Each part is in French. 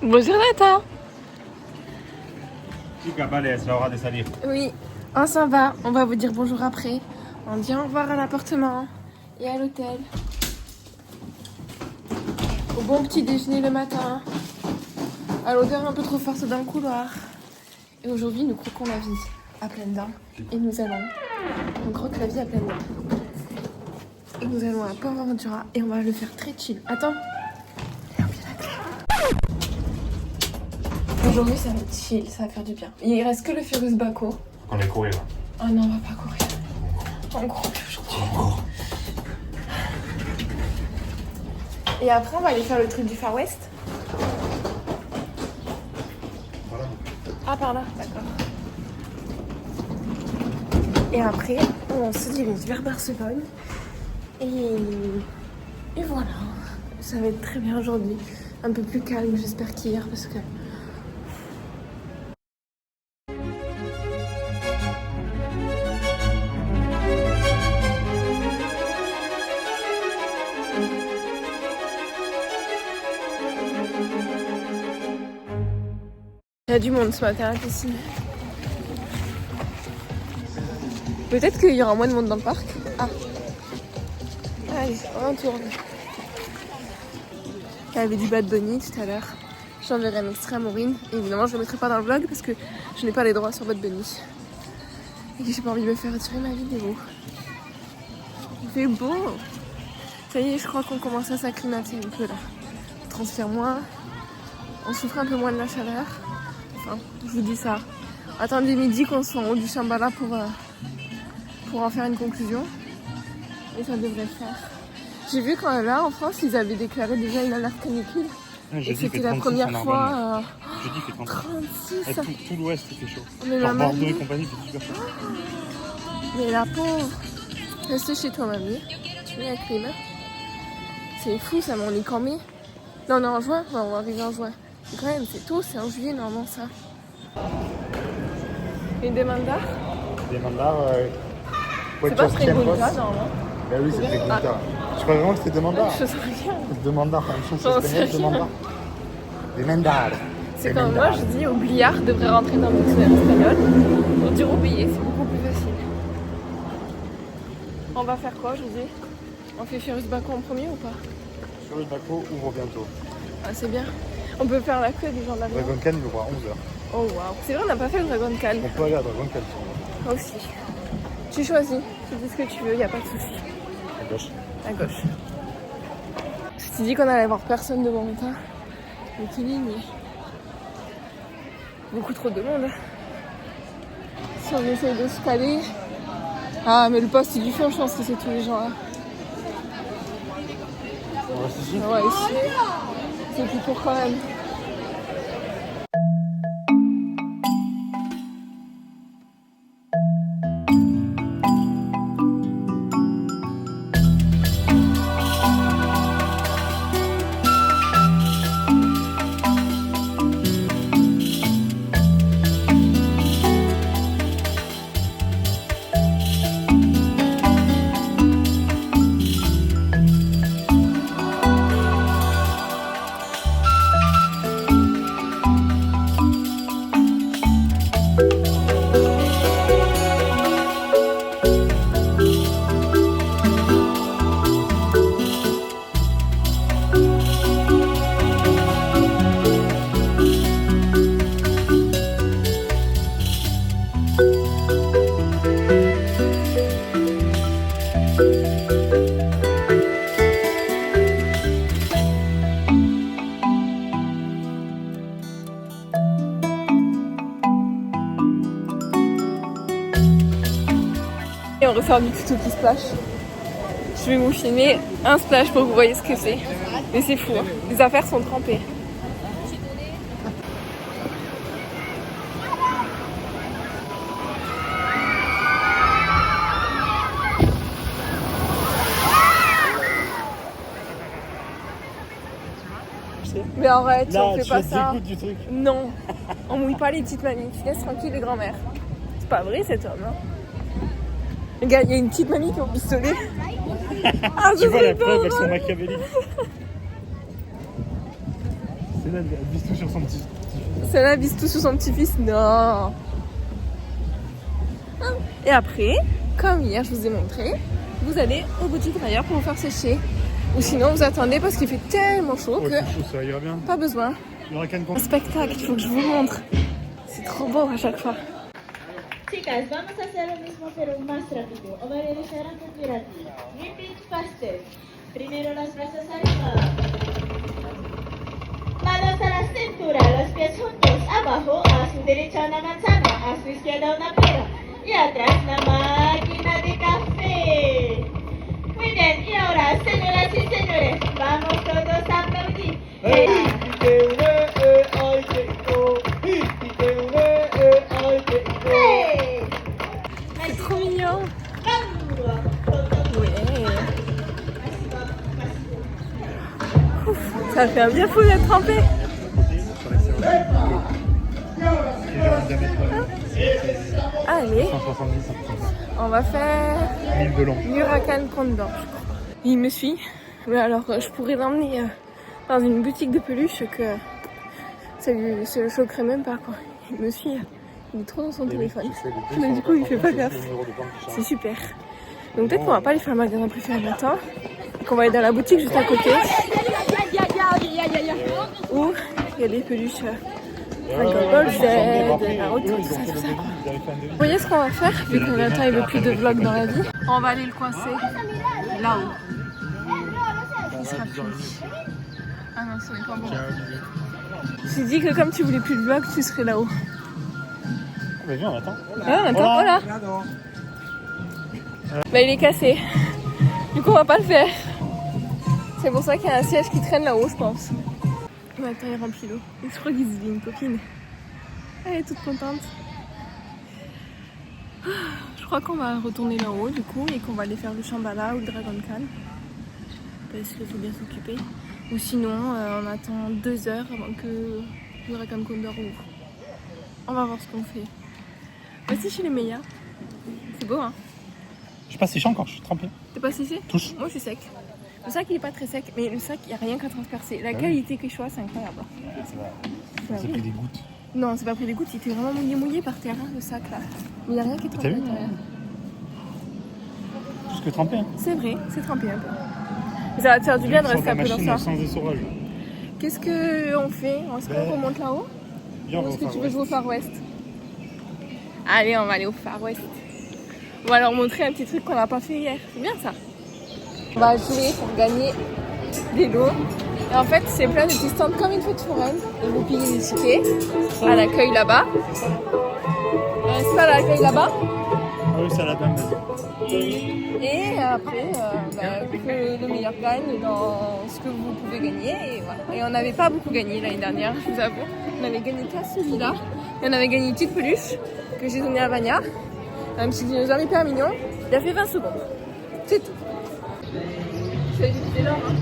Bonjour Nata. Chica, vale, es la hora de salir. Oui, on s'en va. On va vous dire bonjour après. On dit au revoir à l'appartement et à l'hôtel. Au bon petit déjeuner le matin. À l'odeur un peu trop forte dans le couloir. Et aujourd'hui, nous croquons la vie à pleines dents. Et nous allons... On croque la vie à pleines dents. Et nous allons à Port Aventura et on va le faire très chill. Attends. J'ai oublié la clé. Aujourd'hui, ça va être chill, ça va faire du bien. Il reste que le Furious Baco. On est courir. Oh non, on va pas courir. On court aujourd'hui. Et après, on va aller faire le truc du Far West. Voilà. Ah, par là, d'accord. Et après, on se dirige vers Barcelone. Et voilà. Ça va être très bien aujourd'hui. Un peu plus calme, j'espère, qu'hier, parce que... Il y a du monde ce matin à la piscine. Peut-être qu'il y aura moins de monde dans le parc. Ah. Allez, on tourne. Il y avait du Bad Bunny tout à l'heure. J'enverrai un extrait à Maureen. Et évidemment, je ne le mettrai pas dans le vlog parce que je n'ai pas les droits sur Bad Bunny. Et que j'ai pas envie de me faire retirer ma vidéo. Il fait beau. Ça y est, je crois qu'on commence à s'acclimater un peu là. On transpire moins. On souffre un peu moins de la chaleur. Enfin, je vous dis ça. Attendez midi qu'on soit en haut du Shambhala pour en faire une conclusion. Et ça devrait le faire. J'ai vu quand là en France ils avaient déclaré déjà une alerte canicule. Ah, et c'était la première fois. Jeudi il fait 36. 36. Tout l'ouest il fait chaud. Mais Genre maman, Bordeaux et compagnie c'est super chaud. mais la pauvre. Restez chez toi mamie. Tu mets la clim. C'est fou ça, mais on est quand mai. Non, on est en juin. Ouais, on va arriver en juin. Mais quand même, c'est tôt, c'est en juillet normalement ça. Et des mandats? Des mandats. C'est pas très bon là normalement. Ben oui, c'est très bon. Je crois vraiment que c'était des mandats. Je sais rien. Des mandats, enfin, une J'en chose sais espagnole, des rien. mandats. Des mandats. C'est comme moi je dis, Oubliard devrait rentrer dans le dictionnaire espagnol pour dire oublier, c'est beaucoup plus facile. On va faire quoi aujourd'hui? On fait Furious Baco en premier ou pas? Sur le Baco ouvre bientôt. Ah c'est bien. On peut faire la queue des gens d'avion. Dragon Khan il ouvre à 11h. Oh waouh. C'est vrai on n'a pas fait le Dragon Khan. On peut aller à Dragon Khan si on veut. Moi aussi. Tu choisis, tu dis ce que tu veux, y a pas de souci. À gauche. À gauche. Je t'ai dit qu'on allait voir personne devant le tas. Mais qui ligne. Beaucoup trop de monde. Si on essaye de se caler. Ah mais le poste du fond je pense que c'est tous les gens là. On reste ici. Ouais ici. C'est plus court quand même. Et on refait un tuto qui splash. Je vais vous filmer un splash pour que vous voyez ce que c'est. Mais c'est fou, hein. Les affaires sont trempées. Mais arrête, Là, on fait tu pas te ça. dégoûtes du truc. Non, on mouille pas les petites mamies. Tu laisses tranquille les grands-mères. C'est pas vrai cet homme, hein. Regarde, il y a une petite mamie qui est au pistolet. Ah, Tu vois, la preuve, elles sont machiavéliques. C'est là, elle vise tout sur son petit. Celle-là vise tout sur son petit-fils. Non. Et après, comme hier je vous ai montré, vous allez aux boutiques d'ailleurs pour vous faire sécher. Ou sinon vous attendez parce qu'il fait tellement chaud Oh, que c'est chaud, ça ira bien. pas besoin. Il y aura qu'un Un spectacle, il faut que je vous montre. C'est trop beau à chaque fois. Chicas, vamos a hacer lo mismo pero más rápido. Obedecerán muy rápido. Repeat faster. Primero las brazos arriba. Manos a la cintura, los pies juntos abajo. A su derecha una manzana, a su izquierda una pera. Y atrás la máquina de café. Muy bien, y ahora, señoras y señores, vamos todos a aplaudir. Hey! C'est trop mignon. Ouais. Ouf, ça fait un bien fou d'être trempé. Sur l'extérieur. Qui est genre un diamètre Allez, 170 cm. on va faire 1000 de long. Huracan Condor, je crois. Il me suit, mais alors je pourrais l'emmener dans une boutique de peluche que ça le choquerait même pas quoi. Il me suit, il est trop dans son téléphone. Mais du coup il fait pas gaffe. C'est super. Donc peut-être qu'on va pas aller faire le magasin préféré le matin, qu'on va aller dans la boutique juste à côté où il y a des peluches. Dragon Ball Z, Naruto, tout ça, tout ça. Vous voyez ce qu'on va faire, vu que Nathan il veut plus de vlog dans la vie. On va aller le coincer là-haut. Il sera plus. Ah non, ce n'est pas bon. J'ai dit que comme tu voulais plus de vlog, tu serais là-haut. Bah viens, on attend. Ah, on attend, voilà. Bah il est cassé. Du coup on va pas le faire. C'est pour ça qu'il y a un siège qui traîne là-haut, je pense. Nathan il remplit l'eau. Et je crois qu'il se dit une copine. Elle est toute contente. Je crois qu'on va retourner là-haut du coup et qu'on va aller faire le Shambhala ou le Dragon Khan. Parce qu'il faut bien s'occuper. Ou sinon on attend 2 heures avant que le Dragon Condor ouvre. On va voir ce qu'on fait. Voici chez les Meia. C'est beau hein. Je suis pas séché encore, je suis trempé. T'es pas séché? Touche. Moi je suis sec. Le sac il est pas très sec, mais le sac il n'y a rien qu'à transpercer. La qualité que je vois c'est incroyable. Bah C'est oui. pris des gouttes. Non, c'est pas pris des gouttes, il était vraiment mouillé par terre, hein, le sac là. Mais il n'y a rien qui est trempé à vu l'intérieur. Plus que trempé. Hein. C'est vrai, c'est trempé un peu. Mais ça va te faire du bien de rester un peu dans ça. Sans essorage. Qu'est-ce qu'on fait? Est-ce qu'on remonte là-haut? Viens, on Ou va est-ce au que Far tu veux West. jouer au Far West? Allez, on va aller au Far West. On va leur montrer un petit truc qu'on n'a pas fait hier. C'est bien ça. On va jouer pour gagner des lots. Et en fait, c'est plein de petits stands comme une fête foraine. Et vous payez des tickets à l'accueil là-bas. C'est pas à l'accueil là-bas. Ah oui, c'est à la dame, vas-y. Et après, que le meilleur gagne dans ce que vous pouvez gagner. Et, voilà. Et on n'avait pas beaucoup gagné l'année dernière, je vous avoue. On avait gagné qu'à celui-là. Et on avait gagné une petite peluche que j'ai donnée à Vania. Un petit dinosaure hyper mignon. Il a fait 20 secondes. C'est tout. C'est énorme. Hein.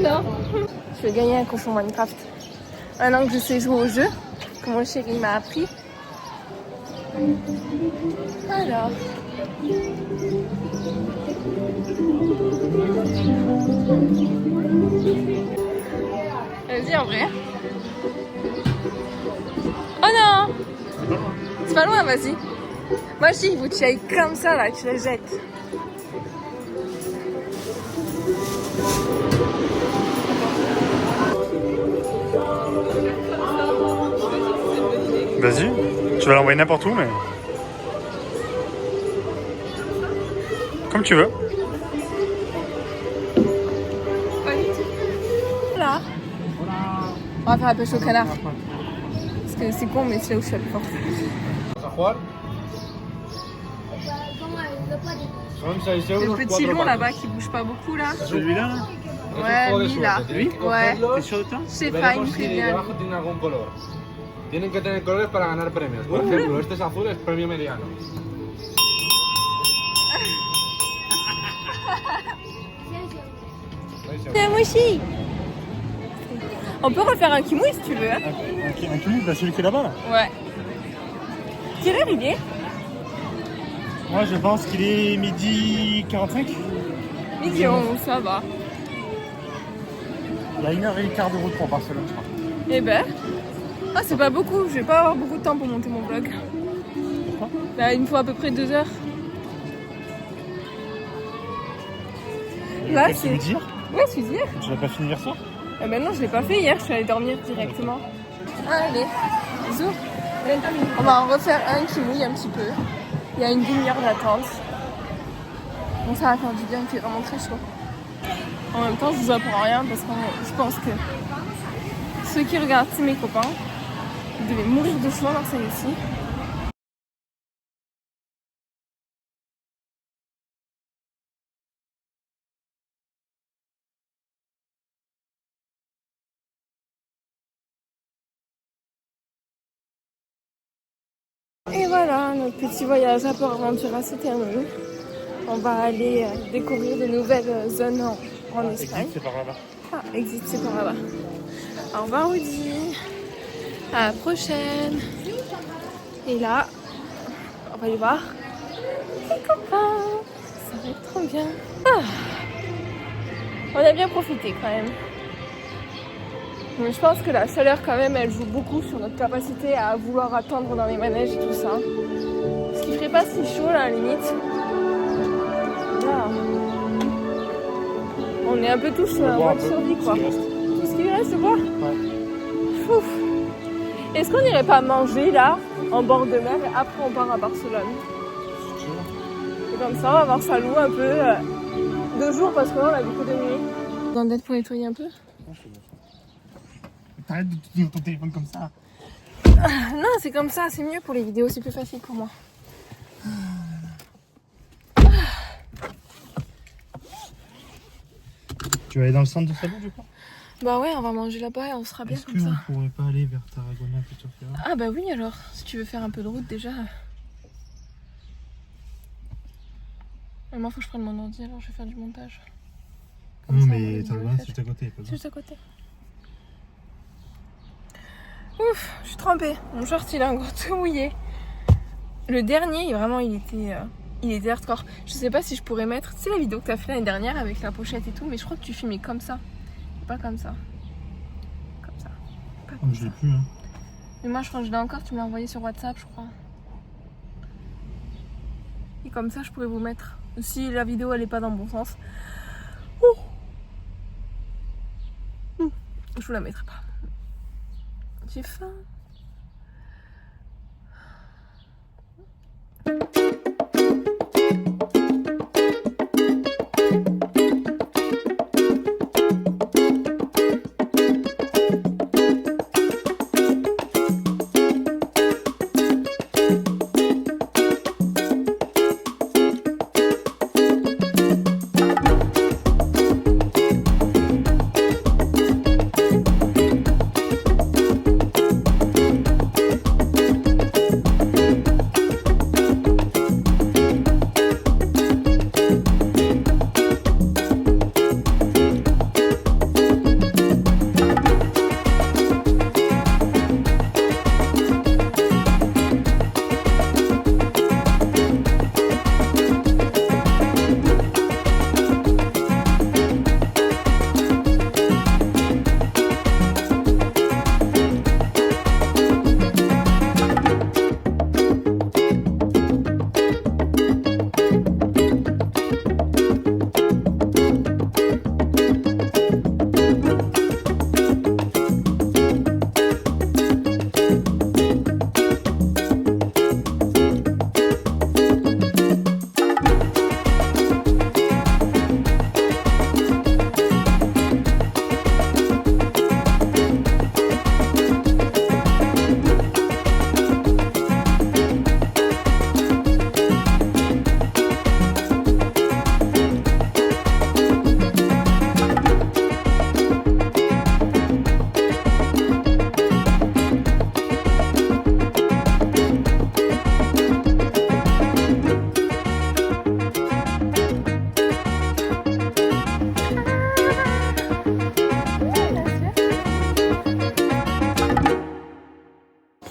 Non. Je vais gagner un cochon Minecraft. Un an que je sais jouer au jeu, que mon chéri m'a appris. Alors. Vas-y en vrai. Oh non! C'est pas loin, vas-y. Moi je dis, il faut que tu ailles comme ça là, tu la jettes. Vas-y, tu vas l'envoyer n'importe où, mais. Comme tu veux. Là. On va faire la pêche au canard. Parce que c'est con, mais c'est là où je suis la plus forte. Le petit long là-bas qui bouge pas beaucoup là. Celui-là, là. Ouais, lui là. Lui? Ouais. T'es sûr de toi? Je sais pas, il me fait bien. Tiene algún color. Tienen que tener colores para ganar premios. Por ejemplo, este es azul, es premio mediano. Moi aussi. On peut refaire un kimoui si tu veux. Hein. Un kimoui, bah celui qui est là-bas là. Ouais. Quelle heure il est? Moi je pense qu'il est midi 45. Midi 11, ça va. Il y a 1h15 de route pour Barcelone, je crois. Eh ben. Ah, c'est pas beaucoup. Je vais pas avoir beaucoup de temps pour monter mon vlog. Pourquoi? Bah, il me faut à peu près 2 heures. Là, c'est dire. Ouais, c'est dire. Tu l'as pas fini hier soir? Ah ben non, je l'ai pas fait hier. Je suis allée dormir directement. Allez, bisous. On va en refaire un qui mouille un petit peu. Il y a une demi-heure d'attente. Bon, ça va faire du bien, il fait vraiment très chaud. En même temps, je vous apprends rien parce que je pense que ceux qui regardent, c'est mes copains. Ils devaient mourir de chaud à Marseille aussi. Et voilà, notre petit voyage à Port-Aventura se termine. On va aller découvrir de nouvelles zones en Espagne. C'est par là-bas. Ah, exit, c'est par là-bas. Au revoir Rudy. À la prochaine. Et là, on va aller voir les copains. Ça va être trop bien. Ah. On a bien profité quand même. Mais je pense que la chaleur quand même, elle joue beaucoup sur notre capacité à vouloir attendre dans les manèges et tout ça. Ce qui ferait pas si chaud là, à la limite. Là, on est un peu tous en mode survie quoi. Tout ce qui reste, c'est quoi? Ouais. Ouf. Est-ce qu'on n'irait pas manger là, en bord de mer, et après on part à Barcelone? Et comme ça, on va voir ça loue un peu 2 jours parce que là, on a beaucoup de nuit. Dans d'être pour nettoyer un peu? T'arrêtes de tenir ton téléphone comme ça. Non, c'est comme ça, c'est mieux pour les vidéos, c'est plus facile pour moi. Tu vas aller dans le centre de salon, je crois? Bah ouais, on va manger là-bas et on sera bien Est-ce comme ça. qu'on pourrait pas aller vers Tarragona plutôt que là? Ah bah oui alors, si tu veux faire un peu de route déjà. Mais moi faut que je prenne mon ordi alors je vais faire du montage. Comme Non ça, mais on Tarragona c'est juste à côté. c'est juste à côté. Ouf, je suis trempée. Mon short il est encore tout mouillé. Le dernier, vraiment il était hardcore. Je sais pas si je pourrais mettre, tu sais la vidéo que t'as fait l'année dernière avec la pochette et tout, mais je crois que tu filmais comme ça. Pas comme ça. Comme ça. Pas comme Je l'ai plus hein. Mais moi je crois que je l'ai encore, tu me l'as envoyé sur WhatsApp je crois. Et comme ça je pourrais vous mettre. Si la vidéo elle est pas dans le bon sens. Je vous la mettrai pas. J'ai faim.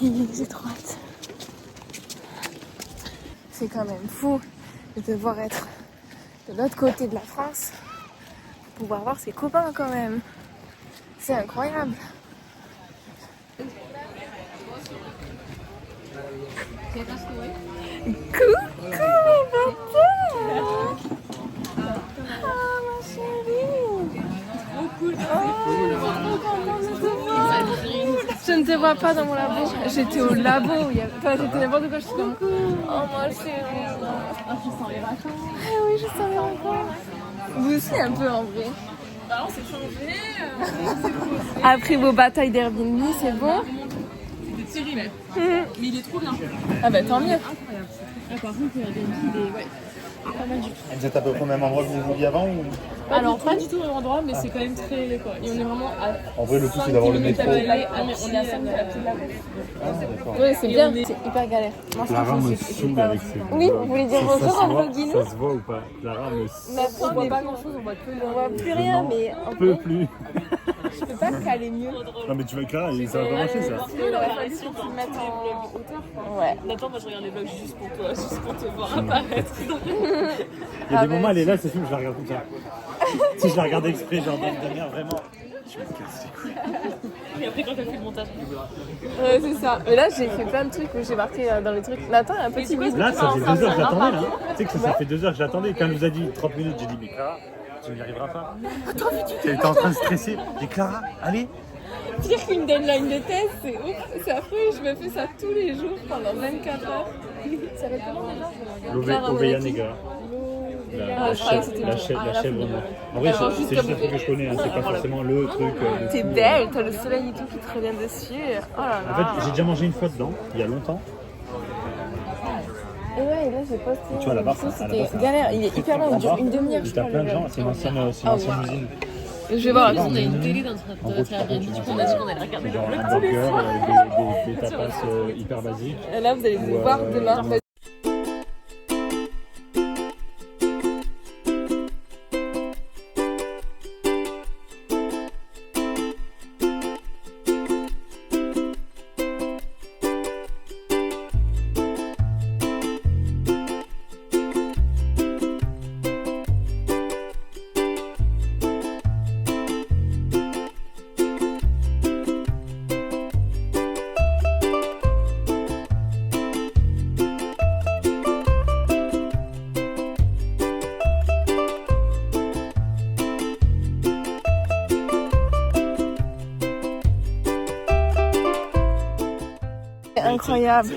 J'ai trop hâte. C'est quand même fou de devoir être de l'autre côté de la France pour pouvoir voir ses copains quand même. C'est incroyable. Coucou papa. Ah ma chérie. Je ne te vois pas dans mon labo. J'étais au labo. Toi, t'étais n'importe quoi. Je suis comme. Oh ma chérie. Je sens les vacances. Ah oui, je sens les vacances. Vous aussi un peu en vrai. Bah on s'est changé. Après vos batailles d'Airbnb, c'est bon. C'est terrible. Mais il est trop bien. Ah bah tant mieux. Incroyable. Ah, par contre, Airbnb, il est pas mal du tout. Vous êtes à peu près au même endroit que vous vouliez avant ou... Alors, pas du tout au même endroit, mais c'est quand même très. Quoi. Et on est vraiment à. En vrai, le tout, c'est d'avoir le 5 métro. minutes à pied. Ah, mais on est à 5 minutes à pied de la côte. Ah, d'accord. Oui, c'est bien. on est- C'est hyper galère. Moi, je Clara trouve me que c'est saoule hyper- avec ses Oui, vlogs. vous voulez dire Ça bonjour se en voit- vloguino? Ça se voit ou pas? Clara me saoule. On voit pas grand chose, on voit que le. On voit plus rien, mais en Peu vrai, plus. je peux pas caler mieux. Non mais tu vas Clara, ça va pas marcher ça. Il aurait fallu qu'on se mette en hauteur. Ouais. Attends, moi je regarde les vlogs juste pour toi, juste pour te voir apparaître. Il y a des moments, elle est là, c'est film, je la regarde comme ça. Si je la regarde exprès, genre dans une demi-heure, vraiment. Je me casse les couilles. Et après, quand elle fait le montage, Ouais, c'est ça. Mais là, j'ai fait plein de trucs où j'ai marqué dans les trucs. Nathan est un peu timide. Là, ça fait 2 heures que j'attendais là. Tu sais que ça fait 2 heures que j'attendais. Quand elle nous a dit 30 minutes, j'ai dit, mais Clara, tu n'y arriveras pas. Elle était en train de stresser. J'ai dit, Clara, allez. Pire qu'une deadline de test, c'est ouf. C'est affreux. Je me fais ça tous les jours pendant 24 heures. Ça va comment déjà Clara Oveya Monetti. Nega. Ah, je croyais que c'était La le- chèvre, ah, la la chèvre folie. noire. En vrai, Alors, c'est juste juste comme- un truc que je connais, hein, c'est pas forcément le truc. T'es belle, t'as le soleil et tout qui te revient dessus. Oh là En là. fait, j'ai déjà mangé une fois dedans, il y a longtemps. Et ouais, et là j'ai posté. Tu vois, là-bas, ça, ça, c'était là-bas, ça. galère. Il est hyper long, il dure une demi-heure, je T'as crois. plein de le gens, vlog. c'est une ancienne Ah, usine. Je vais voir. On a une télé dans notre En gros, tu Airbnb, du coup, on a dit qu'on allait regarder genre le un vlog tous les burger, soirs. des tapas hyper basiques. Et là, vous allez vous voir demain. C'est incroyable.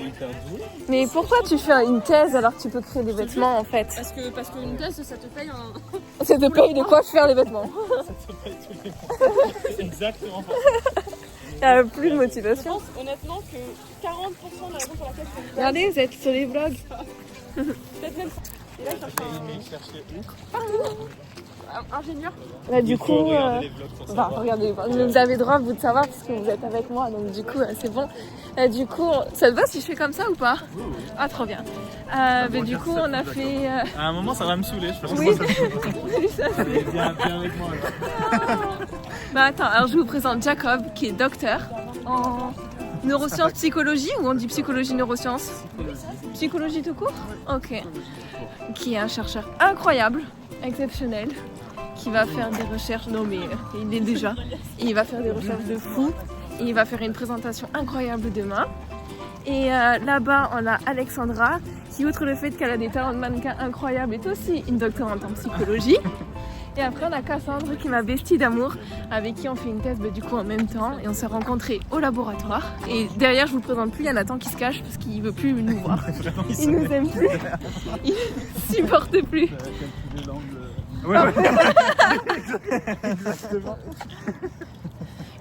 Mais pourquoi tu fais une thèse alors que tu peux créer des vêtements en fait? Parce qu'une thèse, ça te paye un. Ça te paye de quoi faire les vêtements. Exactement. Il n'y a plus de motivation. Je pense honnêtement que 40% de la raison pour laquelle je fais une Regardez, vous êtes sur les vlogs. peut-être même. Et là, je cherche un ingénieur. Là, du coup, enfin, regardez, vous avez droit vous de savoir parce que vous êtes avec moi, donc du coup, c'est bon. Du coup, ça te va si je fais comme ça ou pas? Ah, trop bien. Mais du coup, on a fait. À un moment, ça va me saouler, je pense. Oui. Ça viens avec moi. Bah attends, alors je vous présente Jacob, qui est docteur en neurosciences psychologie ou on dit psychologie neurosciences? Psychologie tout court? Ok. Qui est un chercheur incroyable, exceptionnel, qui va faire des recherches. Non mais il est déjà. Il va faire des recherches de fou. Et il va faire une présentation incroyable demain. Et là-bas, on a Alexandra, qui outre le fait qu'elle a des talents de mannequin incroyables, est aussi une doctorante en psychologie. Et après, on a Cassandre, qui est ma bestie d'amour, avec qui on fait une thèse du coup en même temps. Et on s'est rencontrés au laboratoire. Et derrière, je vous présente plus, il y a Nathan qui se cache parce qu'il veut plus nous voir. Il nous aime plus. Il supporte plus. Ouais.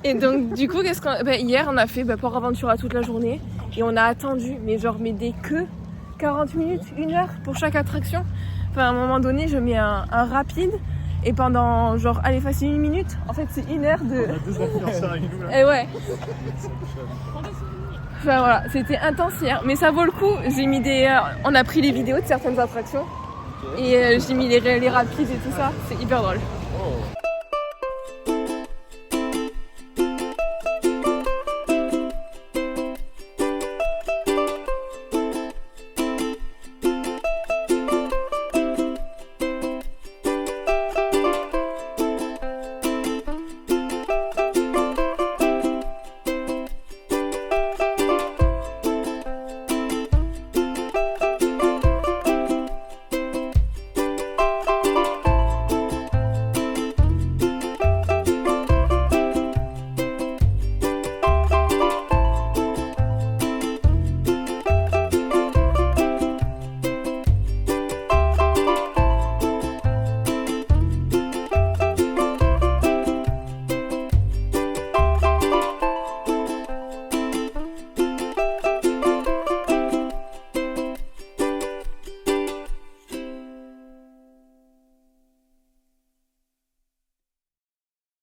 Et donc du coup, qu'est-ce qu'on... hier, on a fait Port Aventura toute la journée. Et on a attendu, mais genre, des queues, 40 minutes, 1 heure pour chaque attraction. Enfin, à un moment donné, je mets un rapide. Et pendant, genre, allez, facile 1 minute. En fait, c'est 1 heure de... On a 2 influenceurs avec nous là. Et ouais. Enfin voilà, c'était intense hier. Mais ça vaut le coup. J'ai mis des... on a pris les vidéos de certaines attractions. Et j'ai mis les rapides et tout ça. C'est hyper drôle.